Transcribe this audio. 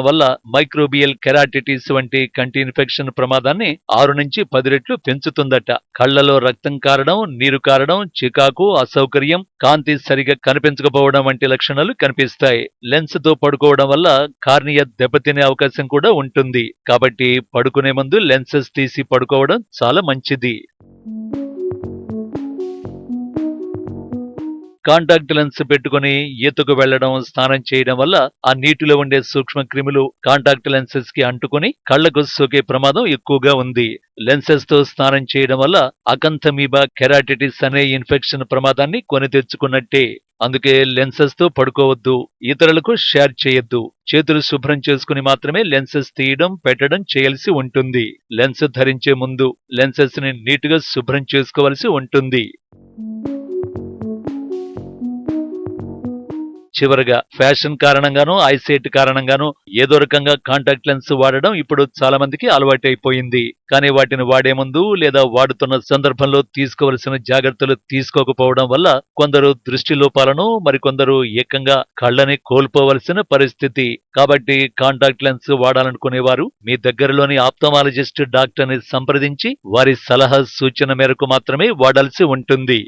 వల్ల microbial keratitis వంటి కంటి ఇన్ఫెక్షన్ ప్రమాదాన్ని 6 నుంచి 10 రెట్లు పెంచుతుందట. కళ్లలో రక్తం కారడం, నీరు కారడం, చికాకు, అసౌకర్యం, కాంతి సరిగా కనిపించకపోవడం వంటి లక్షణాలు కనిపిస్తాయి. లెన్స్ తో పడుకోవడం వల్ల కార్నియా దెబ్బతినే అవకాశం కూడా ఉంటుంది. కాబట్టి పడుకునే ముందు లెన్సెస్ తీసి పడుకోవడం చాలా మంచిది. కాంటాక్ట్ లెన్స్ పెట్టుకుని ఈతకు వెళ్లడం, స్నానం చేయడం వల్ల ఆ నీటిలో ఉండే సూక్ష్మ క్రిములు కాంటాక్ట్ లెన్సెస్ కి అంటుకుని కళ్లకు సోకే ప్రమాదం ఎక్కువగా ఉంది. లెన్సెస్ తో స్నానం చేయడం వల్ల అకంథమీబా కెరాటిటిస్ అనే ఇన్ఫెక్షన్ ప్రమాదాన్ని కొని తెచ్చుకున్నట్టే. అందుకే లెన్సెస్ తో పడుకోవద్దు, ఇతరులకు షేర్ చేయొద్దు. చేతులు శుభ్రం చేసుకుని మాత్రమే లెన్సెస్ తీయడం, పెట్టడం చేయాల్సి ఉంటుంది. లెన్స్ ధరించే ముందు లెన్సెస్ ని నీటుగా శుభ్రం చేసుకోవలసి ఉంటుంది. చివరగా ఫ్యాషన్ కారణంగానూ, ఐసైట్ కారణంగానూ ఏదో రకంగా కాంటాక్ట్ లెన్స్ వాడడం ఇప్పుడు చాలా మందికి అలవాటైపోయింది. కానీ వాటిని వాడే ముందు లేదా వాడుతున్న సందర్భంలో తీసుకోవలసిన జాగ్రత్తలు తీసుకోకపోవడం వల్ల కొందరు దృష్టి లోపాలను, మరికొందరు ఏకంగా కళ్ళని కోల్పోవలసిన పరిస్థితి. కాబట్టి కాంటాక్ట్ లెన్స్ వాడాలనుకునేవారు మీ దగ్గరలోని ఆప్థమాలజిస్ట్ డాక్టర్ని సంప్రదించి వారి సలహా సూచన మేరకు మాత్రమే వాడాల్సి ఉంటుంది.